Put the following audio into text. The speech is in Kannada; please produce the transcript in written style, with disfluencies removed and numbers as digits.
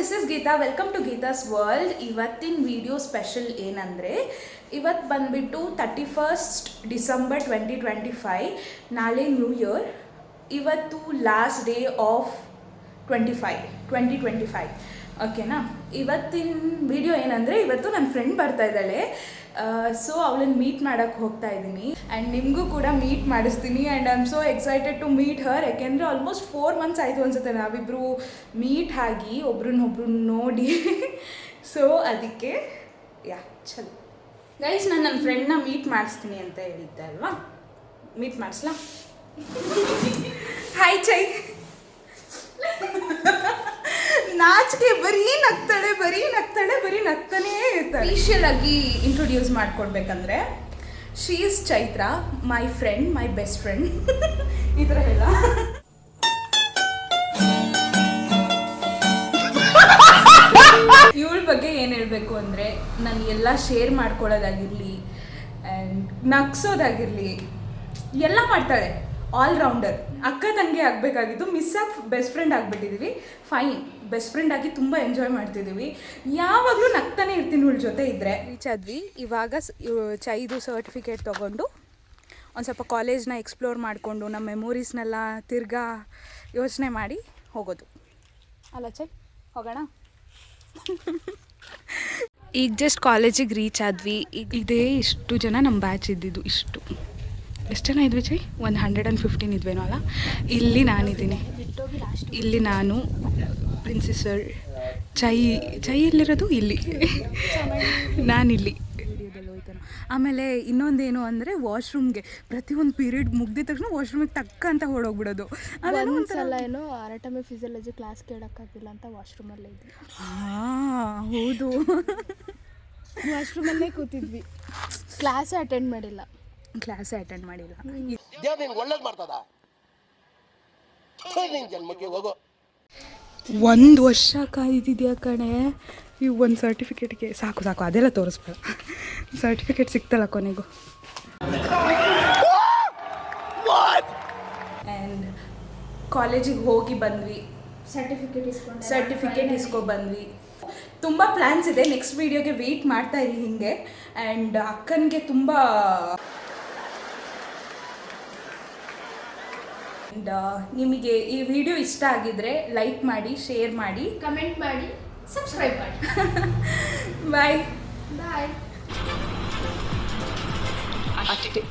This is Geetha. Welcome to Geetha's world. ಇವತ್ತಿನ ವಿಡಿಯೋ ಸ್ಪೆಷಲ್ ಏನಂದರೆ, ಇವತ್ತು ಬಂದುಬಿಟ್ಟು 31st ಡಿಸೆಂಬರ್ 2025. ನಾಳೆ ನ್ಯೂ ಇಯರ್. ಇವತ್ತು ಲಾಸ್ಟ್ ಡೇ ಆಫ್ 2025. ಓಕೆನಾ. ಇವತ್ತಿನ ವಿಡಿಯೋ ಏನಂದರೆ, ಇವತ್ತು ನನ್ನ ಫ್ರೆಂಡ್ ಬರ್ತಾ ಇದ್ದಾಳೆ. ಸೊ ಅವಳನ್ನು ಮೀಟ್ ಮಾಡೋಕ್ಕೆ ಹೋಗ್ತಾ ಇದ್ದೀನಿ ಆ್ಯಂಡ್ ನಿಮಗೂ ಕೂಡ ಮೀಟ್ ಮಾಡಿಸ್ತೀನಿ. And I am so excited to meet her. ಯಾಕೆಂದರೆ ಆಲ್ಮೋಸ್ಟ್ 4 months ಆಯಿತು ಅನಿಸುತ್ತೆ ನಾವಿಬ್ಬರು ಮೀಟ್ ಆಗಿ, ಒಬ್ರನ್ನೊಬ್ರು ನೋಡಿ. ಸೊ ಅದಕ್ಕೆ ಚಲೋ ಗೈಸ್, ನಾನು ನನ್ನ ಫ್ರೆಂಡ್ನ ಮೀಟ್ ಮಾಡಿಸ್ತೀನಿ ಅಂತ ಹೇಳಿದ್ದೆ ಅಲ್ವಾ. ಮೀಟ್ ಮಾಡಿಸ್ಲಾ? ಹಾಯ್ ಚೈ. ನಾಚಿಕೆ ಬರೀ ನಗ್ತಾಳೆ, ಬರೀ ನಗ್ತಾನೇ ಇರ್ತಾಳೆ. ಸ್ಪೆಷಲ್ ಆಗಿ ಇಂಟ್ರೊಡ್ಯೂಸ್ ಮಾಡ್ಕೊಡ್ಬೇಕಂದ್ರೆ, she is Chaitra, my friend, my best friend. ಈ ಥರ ಹೇಳ. ಇವಳ ಬಗ್ಗೆ ಏನು ಹೇಳಬೇಕು ಅಂದರೆ, ನಾನು ಎಲ್ಲ ಶೇರ್ ಮಾಡ್ಕೊಳ್ಳೋದಾಗಿರಲಿ ಆ್ಯಂಡ್ ನಗ್ಸೋದಾಗಿರಲಿ ಎಲ್ಲ ಮಾಡ್ತಾಳೆ. ಆಲ್ರೌಂಡರ್. ಅಕ್ಕ ತಂಗಿ ಆಗಬೇಕಾಗಿದ್ದು, ಮಿಸ್ ಆಗಿ ಬೆಸ್ಟ್ ಫ್ರೆಂಡ್ ಆಗಿಬಿಟ್ಟಿದ್ದೀವಿ. ಫೈನ್, ಬೆಸ್ಟ್ ಫ್ರೆಂಡ್ ಆಗಿ ತುಂಬ ಎಂಜಾಯ್ ಮಾಡ್ತಿದ್ದೀವಿ. ಯಾವಾಗಲೂ ನಗ್ತಾನೆ ಇರ್ತೀನಿ ಇವಳ ಜೊತೆ ಇದ್ದರೆ. ರೀಚ್ ಆದ್ವಿ. ಇವಾಗ ಚೈದು ಸರ್ಟಿಫಿಕೇಟ್ ತೊಗೊಂಡು ಒಂದು ಸ್ವಲ್ಪ ಕಾಲೇಜ್ನ ಎಕ್ಸ್ಪ್ಲೋರ್ ಮಾಡಿಕೊಂಡು ನಮ್ಮ ಮೆಮೊರೀಸ್ನೆಲ್ಲ ತಿರ್ಗಾ ಯೋಚನೆ ಮಾಡಿ ಹೋಗೋದು ಅಲ್ಲ ಚೈ. ಹೋಗೋಣ. ಈಗ ಜಸ್ಟ್ ಕಾಲೇಜಿಗೆ ರೀಚ್ ಆದ್ವಿ. ಇದೇ ಇಷ್ಟು ಜನ ನಮ್ಮ ಬ್ಯಾಚ್ ಇದ್ದಿದ್ದು. ಎಷ್ಟು ಜನ ಇದ್ವಿ ಚೈ? 115 ಇದ್ವೇನೋ ಅಲ್ಲ. ಇಲ್ಲಿ ನಾನಿದ್ದೀನಿ, ಇಲ್ಲಿ ನಾನು, ಪ್ರಿನ್ಸಿ ಸರ್, ಚೈ ಎಲ್ಲಿರೋದು ಇಲ್ಲಿ, ನಾನಿಲ್ಲಿ. ಆಮೇಲೆ ಇನ್ನೊಂದೇನು ಅಂದರೆ, ವಾಶ್ರೂಮ್ಗೆ ಪ್ರತಿಯೊಂದು ಪೀರಿಯಡ್ ಮುಗ್ದಿದ ತಕ್ಷಣ ವಾಶ್ರೂಮಿಗೆ ಟಕ್ಕ ಅಂತ ಹೊಡೋಗ್ಬಿಡೋದು. ಒಂದ್ಸಲ ಏನೋ ಅನಾಟಮಿ ಫಿಸಿಯಾಲಜಿ ಕ್ಲಾಸ್ ಕೇಳೋಕ್ಕಾಗಿಲ್ಲ ಅಂತ ವಾಶ್ರೂಮಲ್ಲೇ ಇದ್ವಿ. ಹೌದು, ವಾಶ್ರೂಮಲ್ಲೇ ಕೂತಿದ್ವಿ. ಕ್ಲಾಸೇ ಅಟೆಂಡ್ ಮಾಡಿಲ್ಲ. ಒಳ್ಳೇದು ಮಾಡ್ತದ. ಜನ್ಮಕ್ಕೆ ಹೋಗೋ 1 ವರ್ಷ ಕಾಯ್ದಿದ್ಯಾ ಕಣೆ. ಈ ಒಂದು ಸರ್ಟಿಫಿಕೇಟ್ಗೆ ಸಾಕು ಅದೆಲ್ಲ ತೋರಿಸ್ಬೇಡ. ಸರ್ಟಿಫಿಕೇಟ್ ಸಿಕ್ತಲ್ಲ ಕೊನೆಗೂ. ಆ್ಯಂಡ್ ಕಾಲೇಜಿಗೆ ಹೋಗಿ ಬಂದ್ವಿ, ಸರ್ಟಿಫಿಕೇಟ್ ಇಸ್ಕೊ ಬಂದ್ವಿ. ತುಂಬ ಪ್ಲ್ಯಾನ್ಸ್ ಇದೆ. ನೆಕ್ಸ್ಟ್ ವೀಡಿಯೋಗೆ ವೆಯ್ಟ್ ಮಾಡ್ತಾ ಇರಿ ಹಿಂಗೆ. ಆ್ಯಂಡ್ ಅಕ್ಕನಿಗೆ ತುಂಬ ನಿಮಗೆ ಈ ವಿಡಿಯೋ ಇಷ್ಟ ಆಗಿದ್ರೆ ಲೈಕ್ ಮಾಡಿ, ಶೇರ್ ಮಾಡಿ, ಕಮೆಂಟ್ ಮಾಡಿ, ಸಬ್ಸ್ಕ್ರೈಬ್ ಮಾಡಿ. ಬಾಯ್. ಬಾಯ್. ಅಷ್ಟೇ.